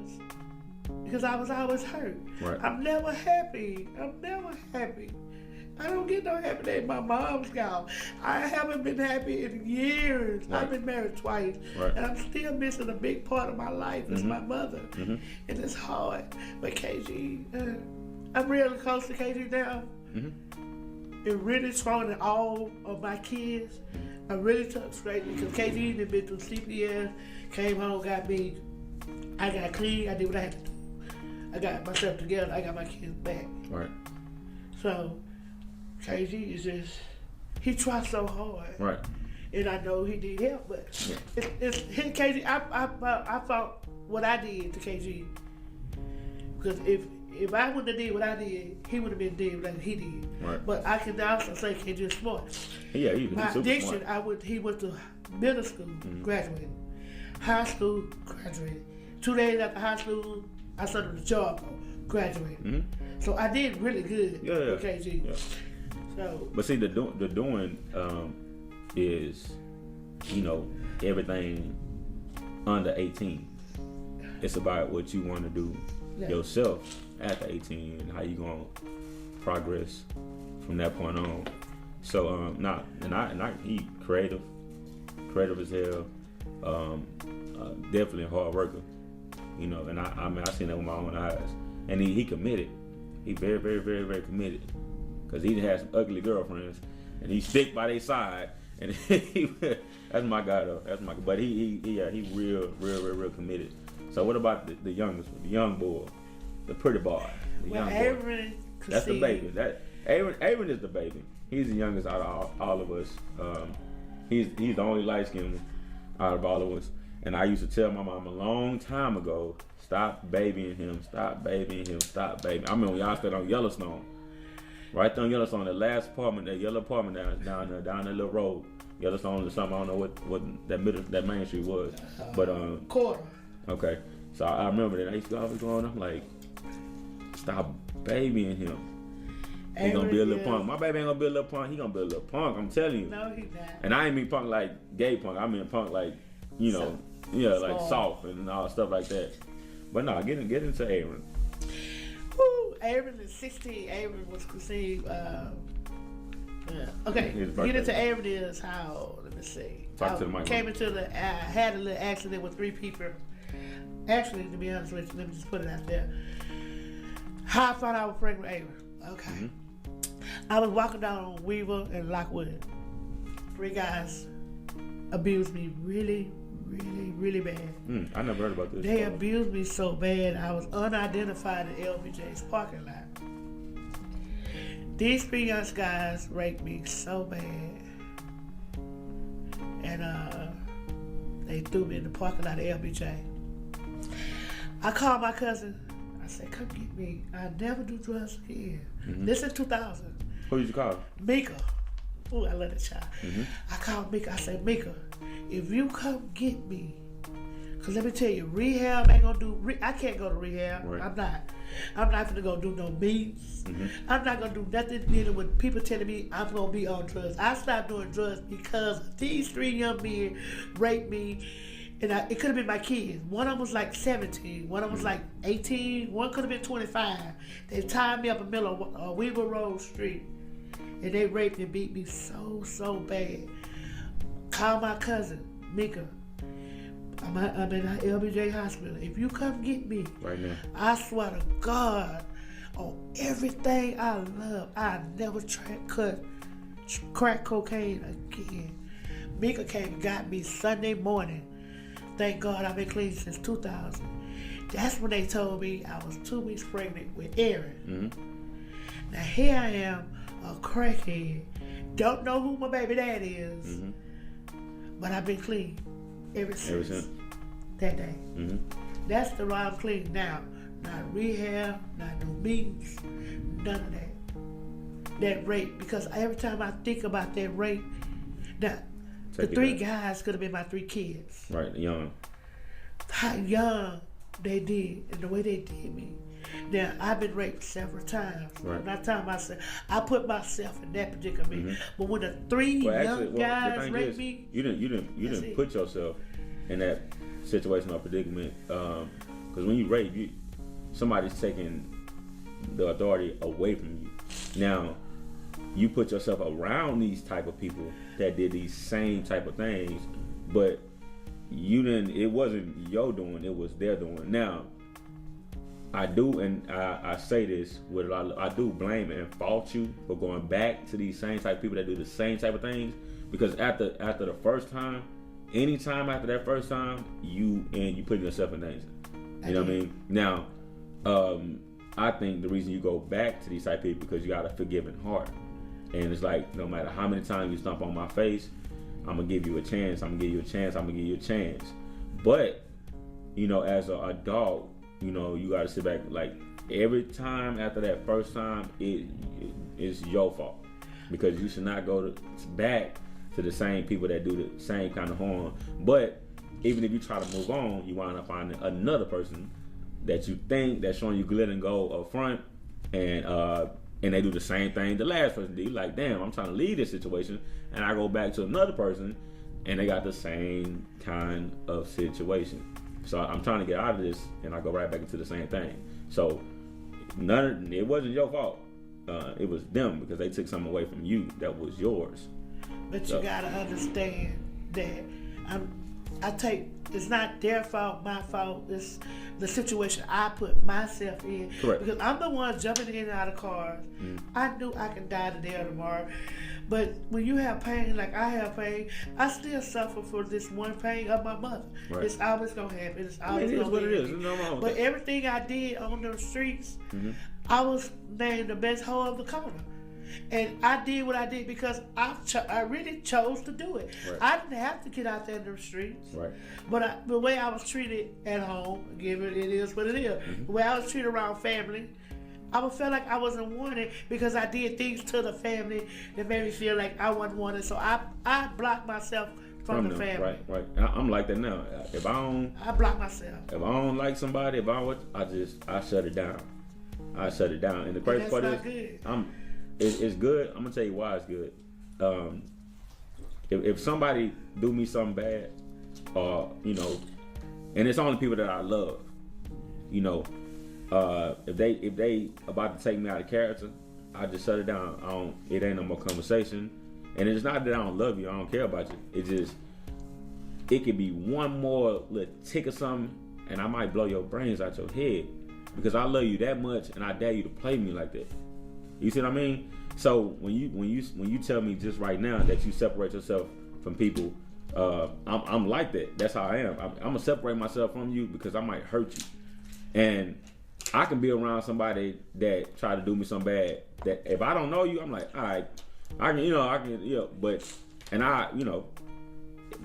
was. Because I was always hurt. Right. I'm never happy. I don't get no happy day. My mom's gone. I haven't been happy in years. Right. I've been married twice. Right. And I'm still missing a big part of my life. It's my mother. And it's hard. But KG, I'm really close to KG now. It really strong in all of my kids. I really took straight because KG had been through CPS, came home, got me. I got clean. I did what I had to do. I got myself together. I got my kids back. Right. So KG is just, he tried so hard. Right. And I know he need help, but it's his KG. I thought what I did to KG. Because if I wouldn't have did what I did, he would have been dead like he did. Right. But I can also say KG is smart. Yeah, he's My super addiction, smart. he went to middle school, graduated. High school, graduated. 2 days after high school, I started a job, graduated. So I did really good with KG. Yeah. So, but see, the doing is, everything under 18. It's about what you want to do yourself after 18 and how you gonna progress from that point on. So he creative as hell. Definitely a hard worker. And I seen that with my own eyes. And he committed. He very, very, very, very committed. Because he had some ugly girlfriends, and he stick by their side. And that's my guy though. That's my. But he real committed. So what about the youngest, the young boy, the pretty boy, the young boy? That's the baby. Aaron is the baby. He's the youngest out of all of us. He's the only light skinned out of all of us. And I used to tell my mom a long time ago, stop babying him, stop babying him, stop babying. I remember when y'all stayed on Yellowstone. Right there on Yellowstone, the last apartment, that yellow apartment down that little road. Yellowstone or something, I don't know what that main street was. But quarter. Okay. So I remember that. I used to always go on, I'm like, stop babying him. He gonna be a little punk. My baby ain't gonna be a little punk, he gonna be a little punk, I'm telling you. No, he's not. And I ain't mean punk like gay punk, I mean punk like, like soft and all stuff like that. But no, get into Aaron. Woo, Aaron is 16. Aaron was conceived. Okay, get into Aaron is how, let me see. Talk to the mic. Came into had a little accident with 3 people. Actually, to be honest with you, let me just put it out there. How I found out I was pregnant with Aaron. Okay. I was walking down on Weaver and Lockwood. 3 guys abused me really, really, really bad. I never heard about this. They abused me so bad, I was unidentified in LBJ's parking lot. These 3 young guys raped me so bad. And they threw me in the parking lot of LBJ. I called my cousin. I said, come get me. I'll never do drugs again. This is 2000. Who did you call? Mika. Ooh, I love that child. I called Mika. I said, Mika, if you come get me, because let me tell you, rehab ain't gonna do, I can't go to rehab. Right. I'm not gonna go do no meetings. I'm not gonna do nothing dealing with people telling me I'm gonna be on drugs. I stopped doing drugs because these 3 young men raped me. And it could have been my kids. One of them was like 17. One of them was like 18. One could have been 25. They tied me up in the middle of Weaver Road Street. And they raped and beat me so bad. Call my cousin, Mika. I'm in LBJ Hospital. If you come get me, right now, I swear to God, on everything I love, I never cut crack cocaine again. Mika came and got me Sunday morning. Thank God I've been clean since 2000. That's when they told me I was 2 weeks pregnant with Aaron. Now here I am, a crackhead. Don't know who my baby dad is. But I've been clean ever since that day. That's the why I'm clean now. Not rehab, not no meetings, none of that. That rape, because every time I think about that rape, now, the 3 guys could have been my 3 kids. Right, young. How young they did and the way they did me. Now, I've been raped several times. Right. I'm not talking myself. I put myself in that particular meeting. But when the 3 young guys raped me, you didn't put yourself in that situation or predicament. Because when you rape, somebody's taking the authority away from you. Now, you put yourself around these type of people that did these same type of things, but you didn't. It wasn't your doing; it was their doing. Now, I do, and I say this with a lot of, I do blame and fault you for going back to these same type of people that do the same type of things, because after the first time, anytime after that first time, you putting yourself in danger. You know what I mean? Now, I think the reason you go back to these type of people because you got a forgiving heart. And it's like, no matter how many times you stomp on my face, I'm going to give you a chance. I'm going to give you a chance. I'm going to give you a chance. But, as an adult, you got to sit back. Like, every time after that first time, it's your fault. Because you should not go back to the same people that do the same kind of harm. But even if you try to move on, you wind up finding another person that you think that's showing you glitter and gold up front, and they do the same thing the last person did. You're like, damn, I'm trying to leave this situation, and I go back to another person, and they got the same kind of situation. So I'm trying to get out of this, and I go right back into the same thing. So it wasn't your fault. It was them, because they took something away from you that was yours. But you gotta understand that it's not their fault, my fault. It's the situation I put myself in. Correct. Because I'm the one jumping in and out of cars. I knew I could die today or tomorrow. But when you have pain, like I have pain, I still suffer for this one pain of my mother. Right. It's always gonna happen. It's always it is gonna what happen. It is. There's no wrong with but that. everything I did on the streets, I was named the best hoe of the corner. And I did what I did because I really chose to do it. Right. I didn't have to get out there in the streets. Right. But the way I was treated at home, given it is what it is. The way I was treated around family, I would feel like I wasn't wanted because I did things to the family that made me feel like I wasn't wanted. So I blocked myself from the family. Right. I'm like that now. I block myself. If I don't like somebody, I shut it down. I shut it down. And the crazy part is, it's good. I'm gonna tell you why it's good. If somebody do me something bad, and it's only people that I love, if they about to take me out of character, I just shut it down. It ain't no more conversation. And it's not that I don't love you, I don't care about you. It could be one more little tick or something, and I might blow your brains out your head because I love you that much, and I dare you to play me like that. You see what I mean? So when you tell me just right now that you separate yourself from people, I'm like that. That's how I am. I'm gonna separate myself from you because I might hurt you, and I can be around somebody that try to do me some bad. That if I don't know you, I'm like, all right,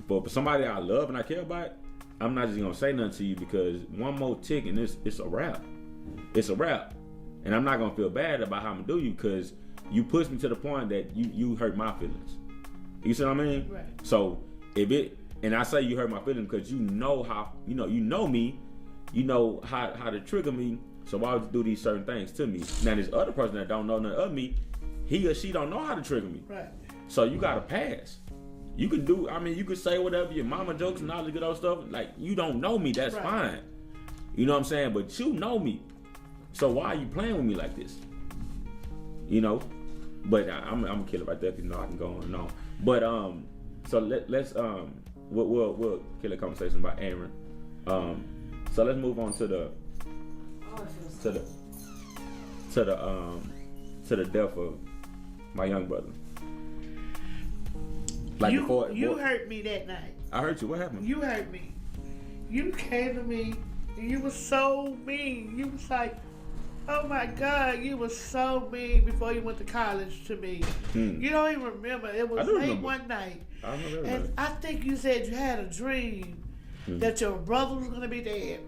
but for somebody I love and I care about, I'm not just gonna say nothing to you because one more tick and it's a wrap. It's a wrap. And I'm not gonna feel bad about how I'm gonna do you because you pushed me to the point that you hurt my feelings. You see what I mean? Right. So and I say you hurt my feelings because you know how you know me, you know how to trigger me. So why would you do these certain things to me? Now this other person that don't know nothing of me, he or she don't know how to trigger me. Right. So you gotta pass. You can you can say whatever your mama jokes and all the good old stuff. Like you don't know me, that's right. fine. You know what I'm saying? But you know me. So why are you playing with me like this? But I'm a killer right there because I can go on and on. But so let's we'll kill a conversation about Aaron. So let's move on to the death of my young brother. Like you hurt me that night. I hurt you. What happened? You hurt me. You came to me and you were so mean. You was like, oh my God, you were so mean before you went to college to me. You don't even remember. It was late one night. I remember. And I think you said you had a dream that your brother was going to be dead.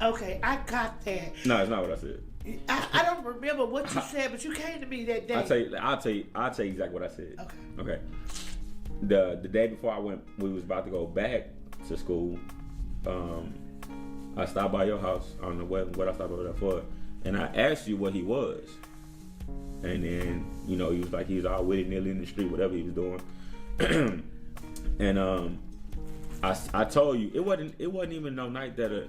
Okay, I got that. No, it's not what I said. I don't remember what you said, but you came to me that day. I'll tell you exactly what I said. Okay. The day before we was about to go back to school. I stopped by your house. I don't know what I stopped over there for. And I asked you what he was. And then, he was like, he was all willy-nilly in the street, whatever he was doing. And I told you, it wasn't even no night that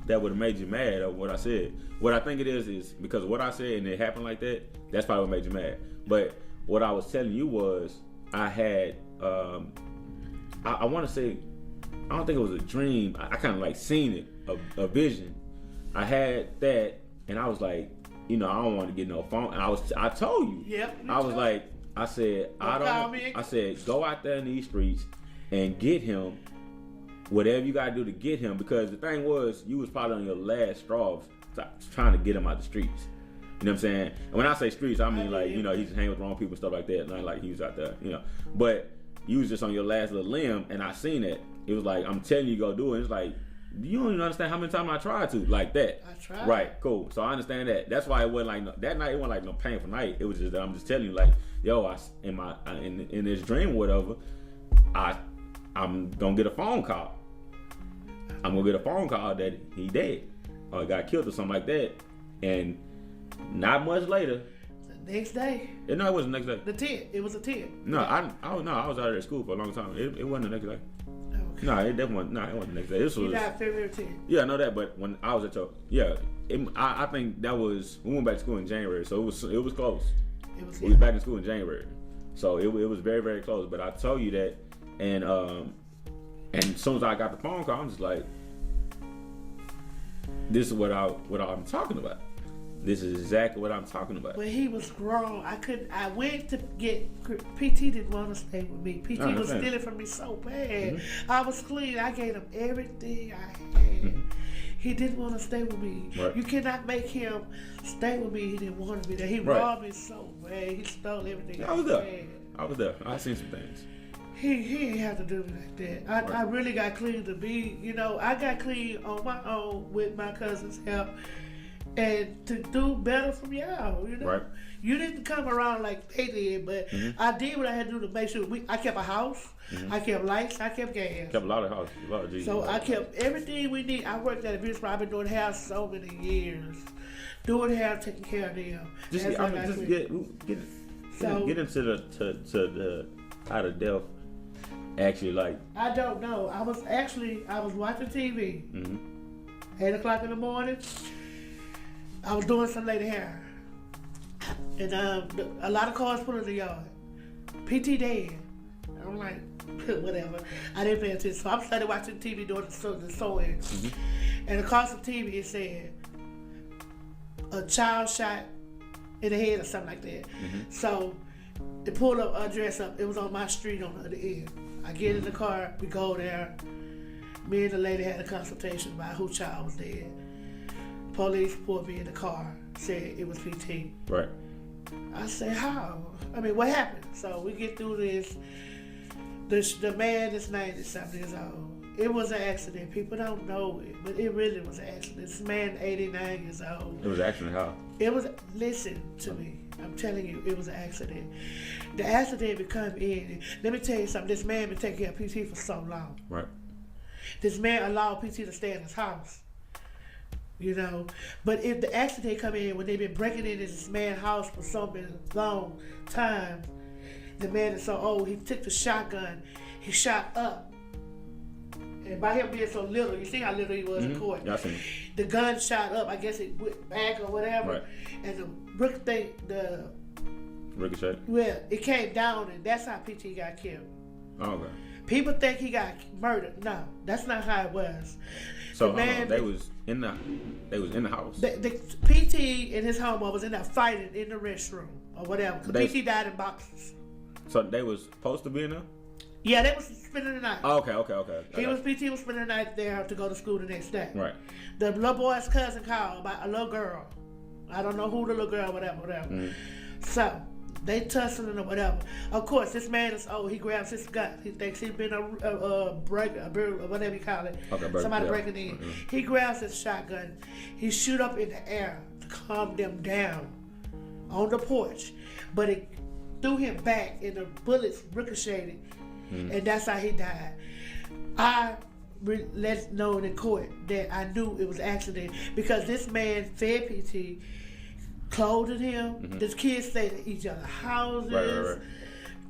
that would have made you mad over what I said. What I think it is because of what I said and it happened like that. That's probably what made you mad. But what I was telling you was I had I want to say, I don't think it was a dream. I kind of like seen it, a vision. I had that, and I was like, I don't want to get no phone. And I told you. Yep. I was like, I said, I said, go out there in these streets and get him. Whatever you gotta do to get him, because the thing was, you was probably on your last straw trying to get him out the streets. You know what I'm saying? And when I say streets, I mean like, he's hanging with wrong people and stuff like that. Not like he was out there, But you was just on your last little limb, and I seen it. It was like, I'm telling you, go do it. It's like, you don't even understand how many times I tried to, like that. I tried. Right, cool. So I understand that. That's why it wasn't like that night. It wasn't like no painful night. It was just that I'm just telling you, like, yo, in this dream or whatever, I'm gonna get a phone call. I'm gonna get a phone call that he dead or got killed or something like that, and not much later. The next day. No, it wasn't the next day. The 10th. It was a 10th. No, I was out of school for a long time. It wasn't the next day. Okay. No, it definitely wasn't. No, it wasn't the next day. This was. You died February 10th. Yeah, I know that, but when I was at I think that was we went back to school in January, so it was close. We was back in school in January, so it was very, very close. But I told you that, and as soon as I got the phone call, I'm just like, this is what I'm talking about. This is exactly what I'm talking about. When he was grown, I went to get, PT didn't want to stay with me. PT was stealing from me so bad. Mm-hmm. I was clean. I gave him everything I had. Mm-hmm. He didn't want to stay with me. Right. You cannot make him stay with me. He didn't want to be there. He robbed me so bad. He stole everything I was there. I seen some things. He didn't have to do me like that. I really got clean to be, I got clean on my own with my cousin's help. And to do better from y'all, Right. You didn't come around like they did, but I did what I had to do to make sure I kept a house, I kept lights, I kept gas. Kept a lot of houses, a lot of G's. So I kept everything we need. I worked at a beauty spot. I've been doing hair so many years. Doing hair, taking care of them. Get into the how the death actually like. I don't know. I was watching TV. 8 o'clock in the morning. I was doing some lady hair, and a lot of cars put in the yard. PT dead. I'm like, whatever. I didn't pay attention, so I started watching TV doing the sewing. And across the TV it said a child shot in the head or something like that. So they pulled up a dress up. It was on my street on the other end. I get in the car, we go there. Me and the lady had a consultation about who child was dead. Police pulled me in the car, said it was PT. Right. I said, how? I mean, what happened? So we get through this. The man is 90-something years old. It was an accident. People don't know it, but it really was an accident. This man, 89 years old. It was an accident how? It was, listen to me. I'm telling you, it was an accident. The accident become in. Let me tell you something. This man been taking care of PT for so long. Right. This man allowed PT to stay in his house. But if the accident come in when they've been breaking into this man's house for so many long times, the man is so old, he took the shotgun, he shot up. And by him being so little, you see how little he was in court. Yeah, I seen it. The gun shot up, I guess it went back or whatever. Right. And the ricochet? Well, it came down and that's how PT got killed. Oh, okay. People think he got murdered. No, that's not how it was. So they was in the house. The PT and his homeboy was in there fighting in the restroom or whatever. PT died in boxes. So they was supposed to be in there? Yeah, they was spending the night. Oh, okay. PT was spending the night there to go to school the next day. Right. The little boy's cousin called about a little girl. I don't know who the little girl, whatever. So they tussling or whatever. Of course, this man is old. He grabs his gun. He thinks he's been a breaker, whatever you call it. Okay, somebody breaking in. He grabs his shotgun. He shoot up in the air to calm them down on the porch. But it threw him back and the bullets ricocheted. And that's how he died. I let know in court that I knew it was an accident because this man fed PT, clothed him. The kids stay at each other's houses. Right.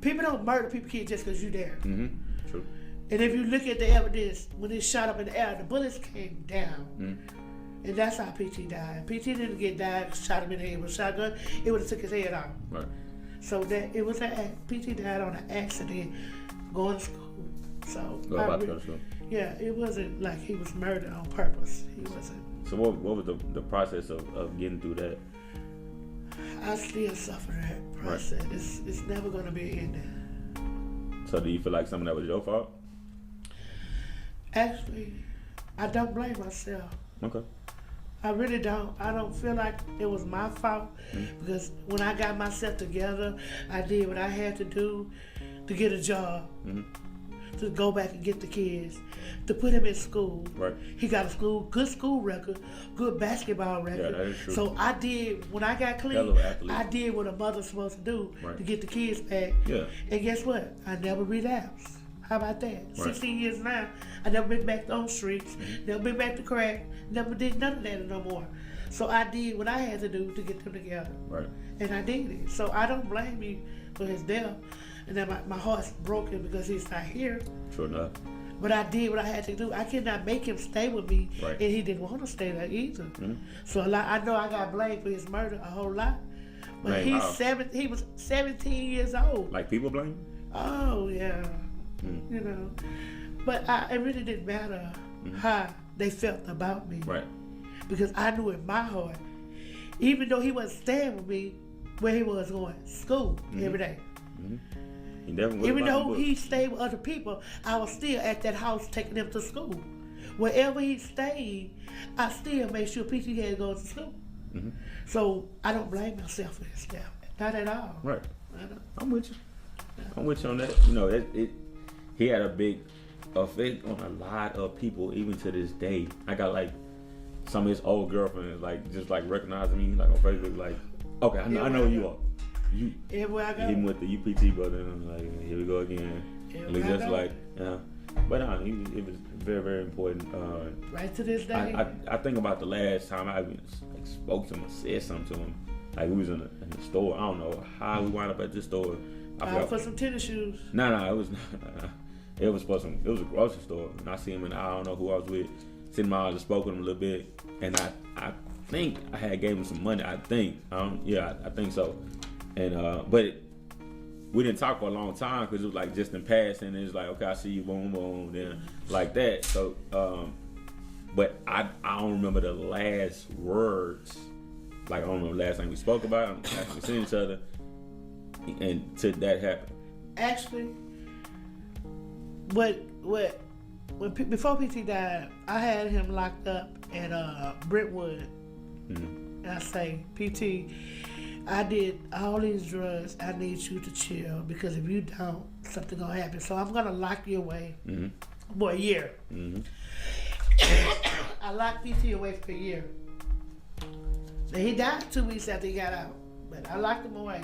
People don't murder people kids just because you're there. True. And if you look at the evidence, when it shot up in the air, the bullets came down. And that's how PT died. PT didn't get died, shot him in the head with a shotgun. It would have took his head off. Right. So that it was PT died on an accident going to school. So Go to school. Yeah, it wasn't like he was murdered on purpose. He wasn't. So what was the process of getting through that? I still suffer that process. Right. It's never gonna be ending. So do you feel like something that was your fault? Actually, I don't blame myself. Okay. I really don't. I don't feel like it was my fault because when I got myself together, I did what I had to do to get a job, to go back and get the kids, to put him in school. Right. He got a good school record, good basketball record. Yeah, that is true. So I did, when I got clean, I did what a mother's supposed to do to get the kids back. Yeah. And guess what? I never relapsed. How about that? Right. 16 years now, I never been back on streets, never been back to crack, never did none of that no more. So I did what I had to do to get them together. Right. And I did it. So I don't blame you for his death. And then my heart's broken because he's not here. True enough. But I did what I had to do. I cannot make him stay with me, right. And he didn't want to stay there either. So I know I got blamed for his murder a whole lot. But he was 17 years old. Like people blame? Oh, yeah. You know, but it really didn't matter how they felt about me, right? Because I knew in my heart, even though he wasn't staying with me, where he was going to school every day. He definitely even though he stayed with other people, I was still at that house taking him to school. Wherever he stayed, I still made sure PT had to go to school. So I don't blame myself for his death, not at all. Right. I'm with you. Yeah. I'm with you on that. You know, he had a big effect on a lot of people, even to this day. I got like some of his old girlfriends, like just like recognizing me, like on Facebook, like, okay, I know who you are. You, everywhere I go. Even with the UPT brother, and I'm like, here we go again. And it's just like, but it was very, very important. Right to this day. I think about the last time I even like, spoke to him or said something to him. Like we was in the store. I don't know how we wound up at this store. For some tennis shoes. No, it was not. It was it was a grocery store, and I see him, and I don't know who I was with. Sitting my just spoke with him a little bit, and I think I had gave him some money. I think, I think so. And but we didn't talk for a long time because it was like just in passing. And it's like, okay, I see you, boom, boom, then like that. So, but I don't remember the last words. Like I don't remember the last time we spoke about it. After we seen each other, and till that happened. Actually, before PT died, I had him locked up at Brentwood. And I say, PT, I did all these drugs. I need you to chill because if you don't, something gonna happen. So I'm gonna lock you away for a year. I locked PT away for a year. Now, he died 2 weeks after he got out, but I locked him away.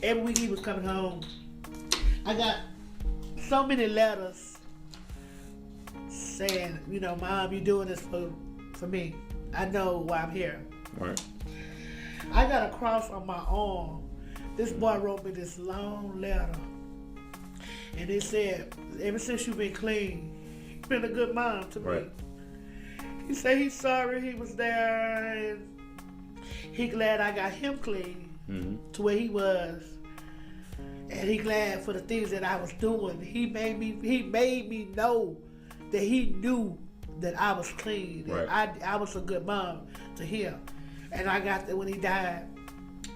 Every week he was coming home. I got so many letters saying, Mom, you doing this for me. I know why I'm here. Right. I got a cross on my arm. This boy wrote me this long letter. And it said, ever since you've been clean, you've been a good mom to me. Right. He said he's sorry he was there and he glad I got him clean to where he was. And he glad for the things that I was doing. He made me know that he knew that I was clean. Right. I was a good mom to him. And I got that when he died,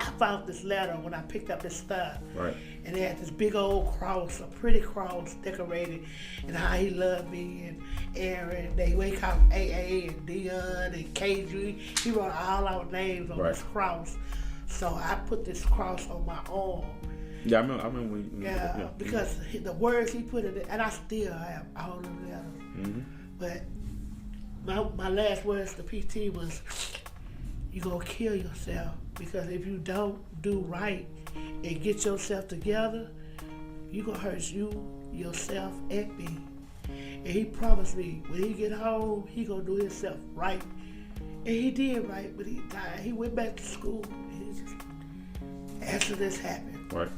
I found this letter when I picked up his stuff. Right. And it had this big old cross, a pretty cross decorated, and how he loved me and Aaron. They wake up AA and Dion and KG. He wrote all our names on this cross. So I put this cross on my arm. Yeah, I remember when. Yeah, because the words he put in it, and I still have all of them letters. But my last words to PT was, "You gonna kill yourself because if you don't do right and get yourself together, you gonna hurt you, yourself, and me." And he promised me when he get home, he gonna do himself right. And he did right, but he died. He went back to school. After this happened, right.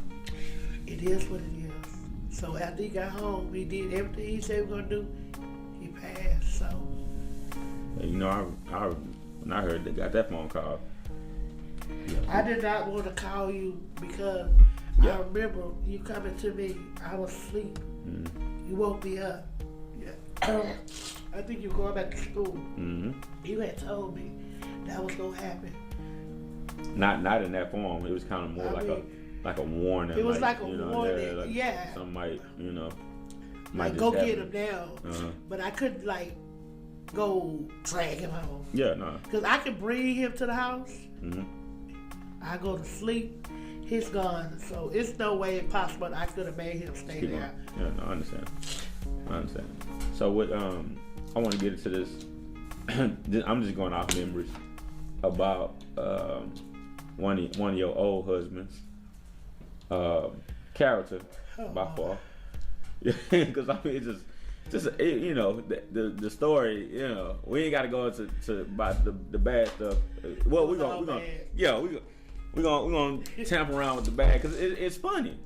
It is what it is. So after he got home, he did everything he said he was gonna do. He passed. So And, you know, when I heard they got that phone call. I did not want to call you because I remember you coming to me. I was asleep. You woke me up. Yeah. I think you were going back to school. You had told me that was gonna happen. Not in that form. It was kind of more like a warning. It was like a warning. Something might, you know, like go get him now. But I couldn't like go drag him home. Yeah, no. Because I could bring him to the house. I go to sleep. He's gone. So it's no way possible I could have made him stay there. Yeah, no, I understand. So what? I want to get into this. I'm just going off memories about one of your old husbands' character by far. Because I mean, it's just you know, the story. You know, we ain't got to go into about the bad stuff. Well, we're gonna tamper around with the bad because it's funny.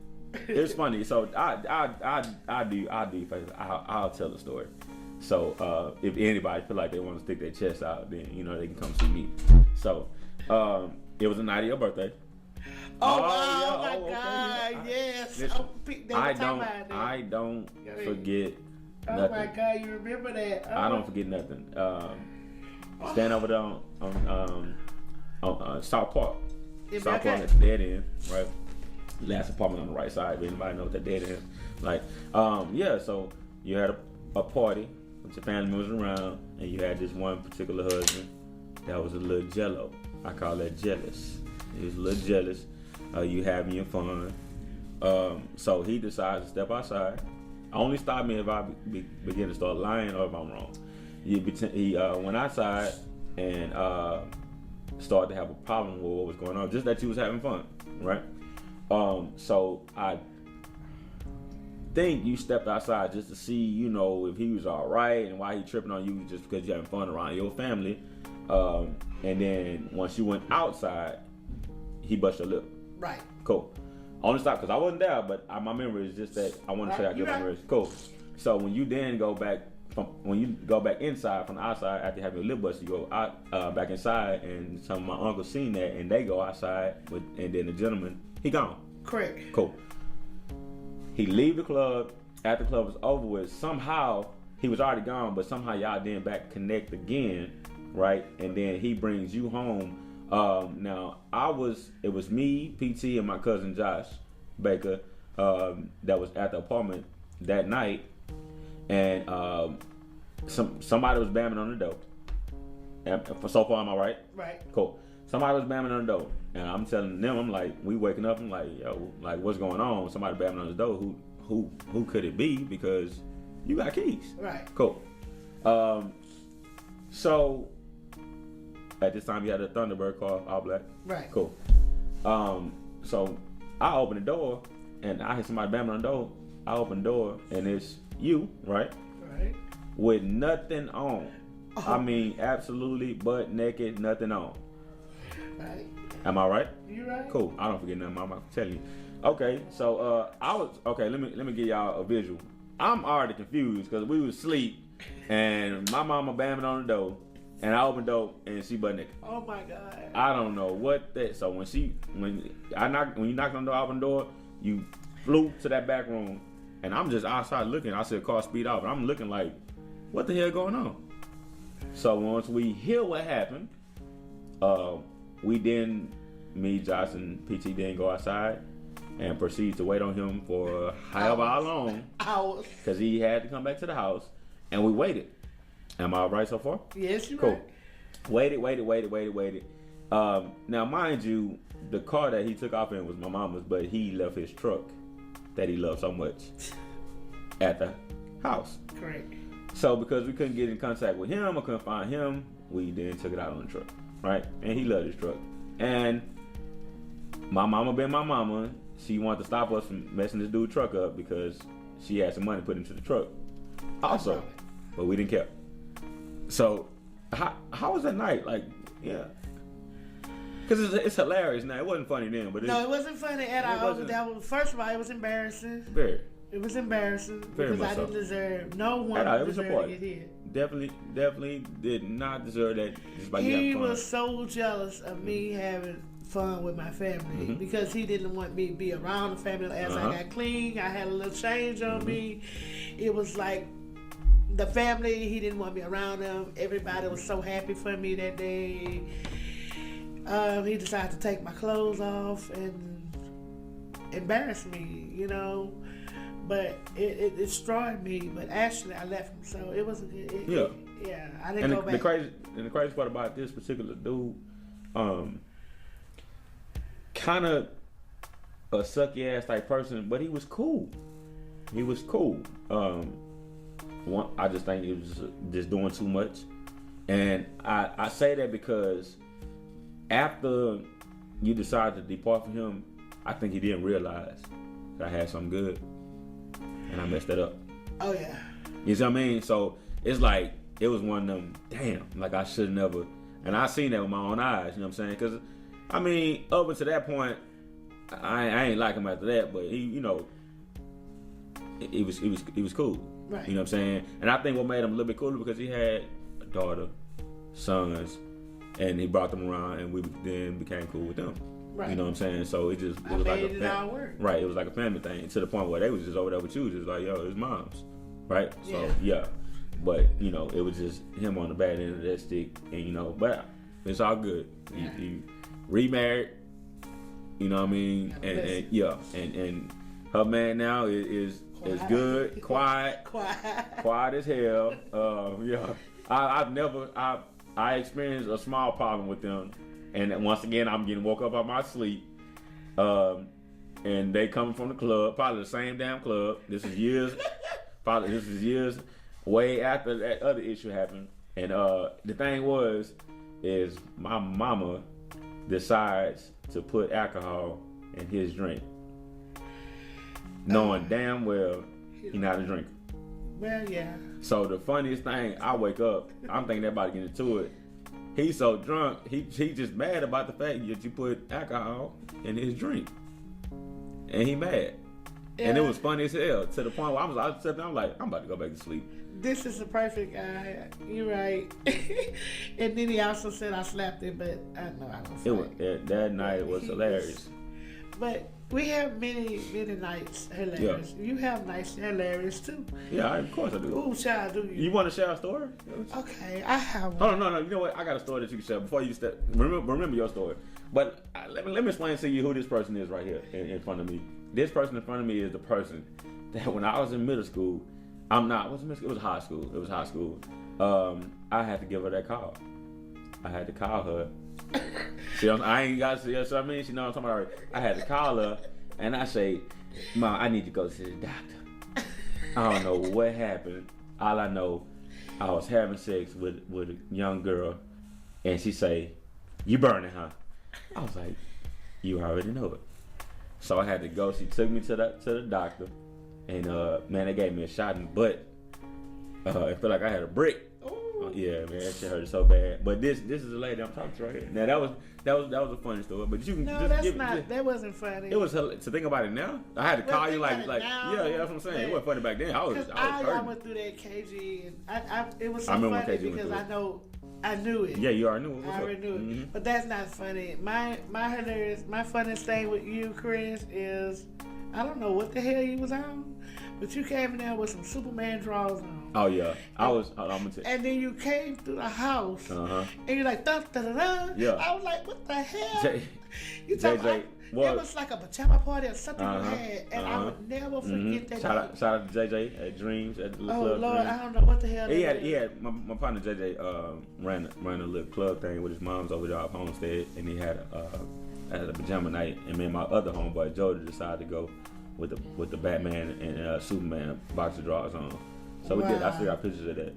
It's funny. So I do. I'll tell the story. So if anybody feel like they want to stick their chest out, then you know they can come see me. So it was the night of your birthday. Oh my God! Yes. Listen, I don't forget nothing. Oh my God! You remember that? Oh. I don't forget nothing. Stand over there on South Park. South Park at the dead end, right? Last apartment on the right side. If anybody know what that dead end, like, So you had a party with your family members around, and you had this one particular husband that was a little jello. I call that jealous. He was a little jealous. You having your fun. So he decides to step outside. Only stop me if I begin to start lying or if I'm wrong. He went outside and started to have a problem with what was going on. Just that he was having fun, right? So I think you stepped outside just to see, you know, if he was all right and why he tripping on you just because you're having fun around your family. And then once you went outside, he bust your lip. Right. Cool. Only stop because I wasn't there, but my memory is just that I want to say I get my memories. Cool. So when you then go back inside from the outside after having your lip bust, you go out back inside, and some of my uncles seen that, and they go outside and then the gentleman, he gone. Correct. Cool. He leave the club. After the club was over with, somehow he was already gone, but somehow y'all then back connect again, right? And then he brings you home. Now it was me, PT, and my cousin Josh Baker that was at the apartment that night, and somebody was banging on the door. And so far, am I right? Right. Cool. Somebody was banging on the door, and I'm telling them, I'm like, we waking up, I'm like, yo, like what's going on? Somebody banging on the door. Who could it be? Because you got keys. Right. Cool. So at this time, you had a Thunderbird car, all black. Right. Cool. So I open the door, and I hear somebody banging on the door. I open the door, and it's you, right? Right. With nothing on. Oh. I mean, absolutely butt naked, nothing on. Right. Am I right? You right? Cool. I don't forget nothing, Mama. I'm telling you. Okay, so let me give y'all a visual. I'm already confused because we was asleep, and my mama banging on the door. And I opened the door and she butt naked. Oh my God. I don't know what that. So when you knocked on the door, open the door, you flew to that back room, and I'm just outside looking. I said, "Car speed off," and I'm looking like, what the hell going on? So once we hear what happened, me, Josh, and PT then go outside and proceed to wait on him for however long. Hours. Because he had to come back to the house, and we waited. Am I right so far? Yes, you're cool. Right. Waited. Now, mind you, the car that he took off in was my mama's, but he left his truck that he loved so much at the house. Correct. So because we couldn't get in contact with him, I couldn't find him, we then took it out on the truck, right? And he loved his truck. And my mama being my mama, she wanted to stop us from messing this dude's truck up because she had some money put into the truck also, but we didn't care. So how was that night? Like, yeah. Because it's hilarious now. It wasn't funny then, but no, it wasn't funny at all. First of all, it was embarrassing. Very. It was embarrassing Very because I didn't deserve. No one deserved to get hit. definitely did not deserve that. Just by He having fun. was so jealous of me having fun with my family because he didn't want me to be around the family. As I got clean, I had a little change on me. It was like the family, he didn't want me around them. Everybody was so happy for me that day. He decided to take my clothes off and embarrass me, you know. But it destroyed me. But actually, I left him, so it was a good. I didn't go back. The crazy part about this particular dude, kind of a sucky ass type person, but he was cool. He was cool. I just think he was just doing too much, and I say that because after you decided to depart from him, I think he didn't realize that I had something good, and I messed it up. Oh yeah. You see what I mean? So it's like it was one of them. Damn, like I should never. And I seen that with my own eyes. You know what I'm saying? Because I mean, up until that point, I ain't like him after that. But he, you know, he was cool. Right. You know what I'm saying? And I think what made him a little bit cooler because he had a daughter, sons, and he brought them around, and we then became cool with them. Right. You know what I'm saying? So it was like right. It was like a family thing to the point where they was just over there with you, just like, yo, it's Momz, right? Yeah. So yeah, but you know, it was just him on the bad end of that stick, and you know, but it's all good. He remarried. You know what I mean? And her man now is good, quiet as hell. I experienced a small problem with them, and once again I'm getting woke up out my sleep, and they coming from the club, probably the same damn club. This is years way after that other issue happened, and the thing is my mama decides to put alcohol in his drink, knowing damn well he's not a drinker. Well, yeah. So the funniest thing, I wake up, I'm thinking everybody getting into it. He's so drunk, he just mad about the fact that you put alcohol in his drink, and he mad. Yeah. And it was funny as hell to the point where I'm like, I'm about to go back to sleep. This is the perfect guy. You're right. And then he also said I slapped him, but I know I don't. That night was hilarious. But we have many nights hilarious. Yeah. You have nights hilarious too. Yeah, of course I do. Ooh, child, do you? You want to share a story? Okay, I have one. Oh no, you know what? I got a story that you can share before you step. Remember your story. But let me explain to you who this person is right here in front of me. This person in front of me is the person that when I was in middle school, it was high school. I had to give her that call. I had to call her. See, I ain't got to see her, so I mean, she know what I'm talking about. I had to call her, and I say, Mom, I need to go to the doctor. I don't know what happened. All I know, I was having sex with a young girl, and she say, you burning, huh? I was like, you already know it. So I had to go. She took me to the doctor, and man, they gave me a shot in the butt. It felt like I had a brick. Yeah, man, that shit hurt so bad. But this is the lady I'm talking to right here. Now that was a funny story, but you can that wasn't funny. It was to think about it now. I had to call you like yeah, that's what I'm saying. It wasn't funny back then. I went through that KG, and it was so funny because I knew it. Yeah, you already knew it. I already knew it. But that's not funny. My funniest thing with you, Chris, is I don't know what the hell you was on, but you came in there with some Superman drawers on. Oh yeah, I'm gonna tell you. And then you came through the house, and you're like, da da da da. Yeah. I was like, what the hell? You talking? It was like a pajama party or something you had, and I would never forget that. Shout out to JJ at Dreams at the little club. Oh Lord, Dreams. I don't know what the hell. He had my partner JJ ran a little club thing with his mom's over there off Homestead, and he had a pajama night, and me and my other homeboy Jody decided to go with the Batman and Superman boxer drawers on. So we did. I still got pictures of that.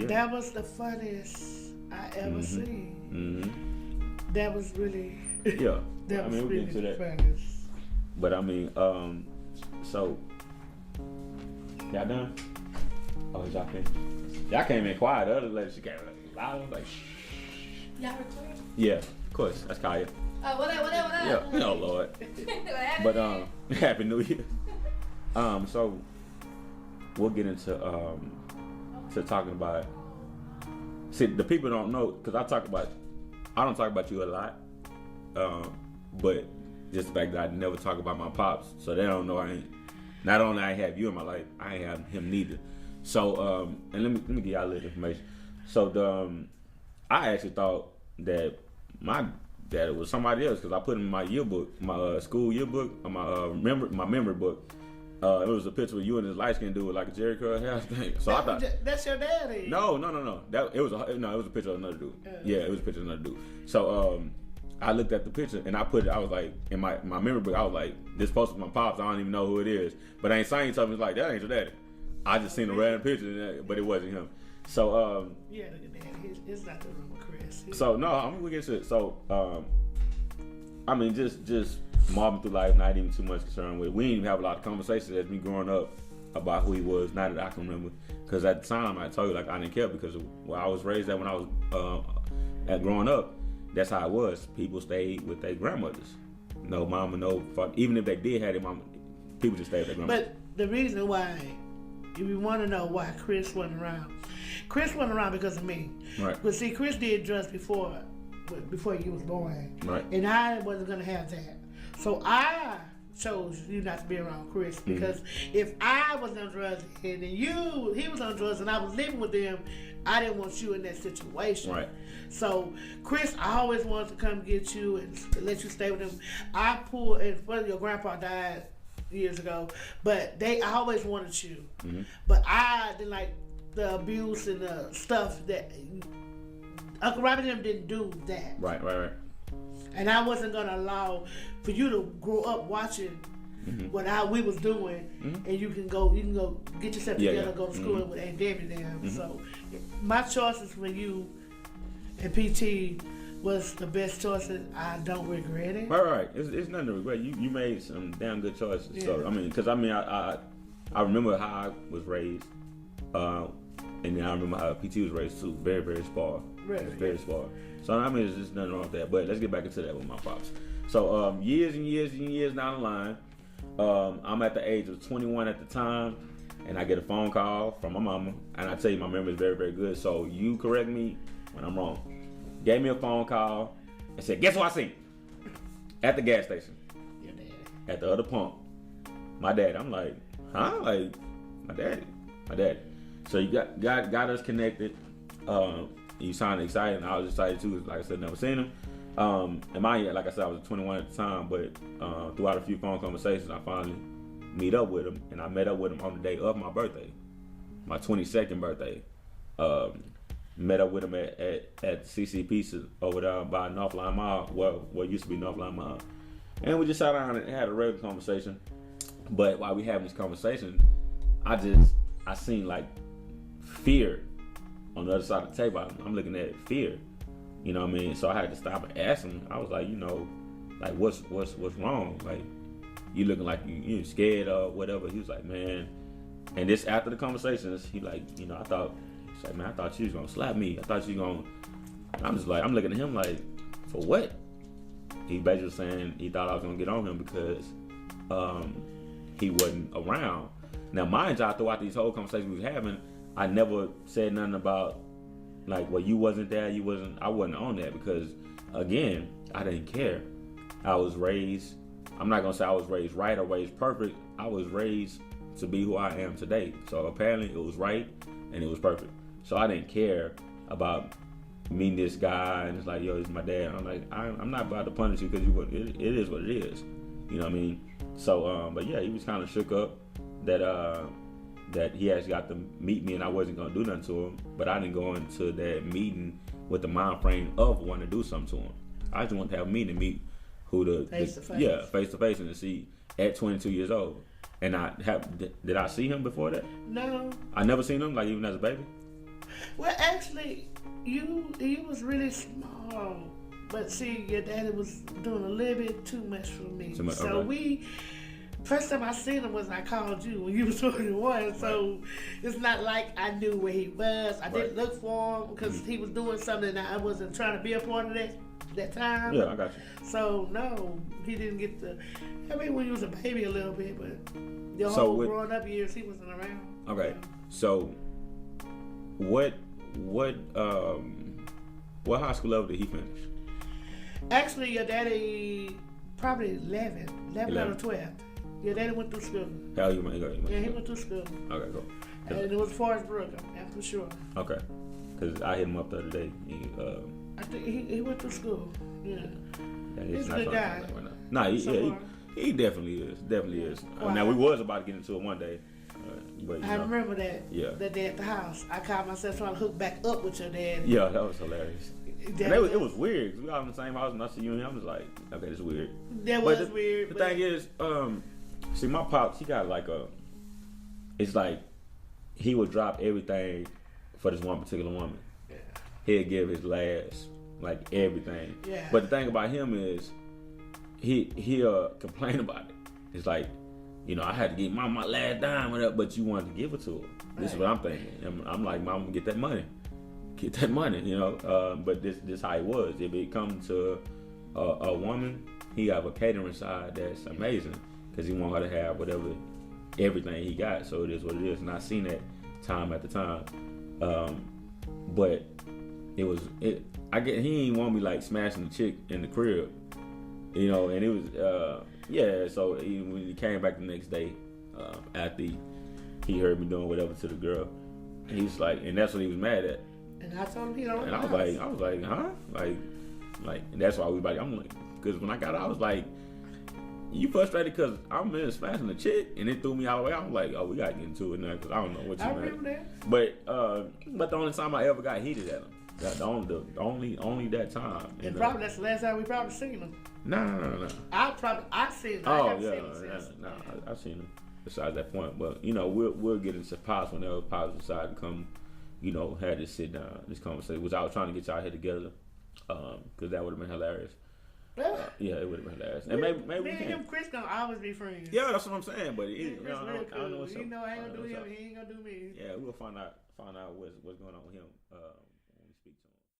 That was the funniest I ever seen. Mm-hmm. That was really. Yeah. That was we'll really get into that. funniest. But I mean, so y'all done? Oh, y'all finished? Y'all came in quiet. The other lady, she came in loud, like. Y'all recording? Yeah, of course. That's Kaya. Oh, what up? Yeah. Oh Lord. But Happy New Year. So we'll get into to talking about. See, the people don't know because I don't talk about you a lot, but just the fact that I never talk about my pops, so they don't know not only I have you in my life, I ain't have him neither. So and let me give y'all a little information. So I actually thought that my dad was somebody else because I put in my yearbook, my school yearbook, my memory book. It was a picture of you and this light skinned dude with like a Jerry curl hair thing. So I thought that's your daddy. No. It was a picture of another dude. Yeah, it was a picture of another dude. So I looked at the picture and I was like in my memory book. I was like, this post was my pops. I don't even know who it is. But I ain't saying something like that ain't your daddy. I just seen a random picture, but it wasn't him. So yeah, look at that. It's not the room with Chris. So no, I'm gonna get shit. So I mean, just mobbing through life, not even too much concerned with it. We didn't even have a lot of conversations as me growing up about who he was, not that I can remember. Because at the time, I told you, like, I didn't care because where I was raised at when I was growing up, that's how it was. People stayed with their grandmothers. No mama, no father. Even if they did have their mama, people just stayed with their grandmothers. But the reason why, if you want to know why Chris wasn't around because of me. Right. But see, Chris did drugs before you was born. Right. And I wasn't going to have that. So I chose you not to be around Chris because if I was on drugs and then he was on drugs and I was living with them, I didn't want you in that situation. Right. So Chris, I always wanted to come get you and to let you stay with him. I pulled, and your grandpa died years ago, but I always wanted you. Mm-hmm. But I didn't like the abuse and the stuff that Uncle Robert and them didn't do that. Right. And I wasn't gonna allow for you to grow up watching what we was doing, and you can go get yourself together, go to school with Aunt Debbie them. So my choices for you and PT was the best choices. I don't regret it. Right. It's nothing to regret. You made some damn good choices. Yeah. So I mean, because I remember how I was raised, and then I remember how PT was raised too. Very, very spoiled. Very spoiled. So I mean, there's just nothing wrong with that. But let's get back into that with my pops. So years and years down the line, I'm at the age of 21 at the time, and I get a phone call from my mama, and I tell you my memory is very, very good. So you correct me when I'm wrong. Gave me a phone call and said, "Guess what I seen?" At the gas station. Your daddy. At the other pump. My dad. I'm like, huh? Like my daddy. So you got us connected. You sounded excited, and I was excited too. Like I said, never seen him. And like I said, I was 21 at the time, but throughout a few phone conversations, I finally meet up with him, and I met up with him on the day of my birthday, my 22nd birthday. Met up with him at CC Pizza over there by North Line Mall, what used to be North Line Mall, and we just sat down and had a regular conversation. But while we having this conversation, I seen like fear on the other side of the table. I'm looking at fear, you know what I mean? So I had to stop and ask him. I was like, like what's wrong? Like you looking like you scared or whatever. He was like, man. And this after the conversations, he like, I thought you was gonna slap me. I thought you gonna. I'm just like, I'm looking at him like, for what? He basically saying he thought I was gonna get on him because he wasn't around. Now, mind you, throughout these whole conversations we was having, I never said nothing about like, well, you wasn't there, I wasn't on that because, again, I didn't care. I was raised. I'm not gonna say I was raised right or raised perfect. I was raised to be who I am today. So apparently, it was right and it was perfect. So I didn't care about meeting this guy and it's like, yo, it's my dad. I'm like, I'm not about to punish you because it is what it is. You know what I mean? So, but yeah, he was kind of shook up that he actually got to meet me and I wasn't gonna do nothing to him. But I didn't go into that meeting with the mind frame of wanting to do something to him. I just wanted to have a meeting to meet who face to face and to see at 22 years old. And did I see him before that? No. I never seen him, like even as a baby? Well, actually, he was really small. But see, your daddy was doing a little bit too much for me. So first time I seen him was I called you when you was 21. So it's not like I knew where he was. I didn't look for him because he was doing something that I wasn't trying to be a part of that time. Yeah, I got you. So no, he didn't get when he was a baby a little bit, but the whole growing up years he wasn't around. Okay, so what high school level did he finish? Actually, your daddy probably 11 or 12. Your daddy went through school. Hell, you went Yeah, he went through school. Okay, cool. And it was Forest Brook, that's for sure. Okay, because I hit him up the other day. I think he went through school. Yeah. He's a good guy. Right now. Nah, he definitely is. Definitely is. Wow. Now we was about to get into it one day, but I remember that. Yeah. That day at the house, I caught myself trying to hook back up with your dad. Yeah, that was hilarious. It was weird because we all in the same house, and I see you and him. I was like, okay, this is weird. That was weird. The thing is, see, my pops, he got like it's like he would drop everything for this one particular woman. Yeah. He'd give his last, like everything. Yeah. But the thing about him is, he'll complain about it. It's like, I had to get my last dime with her, but you wanted to give it to her. This is what I'm thinking. I'm like, Mom, get that money. Get that money, But this how it was. If it comes to a woman, he have a catering side that's amazing because he want her to have everything he got. So it is what it is, and I seen that time after time. But I get he ain't want me like smashing the chick in the crib, and it was So when he came back the next day after he heard me doing whatever to the girl, he's like, and that's what he was mad at. And I told him he don't. And I was like, huh? Like, and that's why we like, I'm like, because when I got out, I was like, you frustrated because I'm in smashing the chick, and it threw me all the way. I was like, oh, we gotta get into it now because I don't know what you meant. I remember that. But the only time I ever got heated at him, the only that time. And probably that's the last time we probably seen him. No. I seen him. Oh yeah, I seen him. Besides that point, but we'll get into pops whenever pops decide to come. Had to sit down, this conversation, which I was trying to get y'all here together, because that would have been hilarious. Yeah, it would have been hilarious. And maybe we can. Him, Chris gonna always be friends. Yeah, that's what I'm saying. But I don't know what's up. I ain't gonna do him. He ain't gonna do me. Yeah, we'll find out what's going on with him.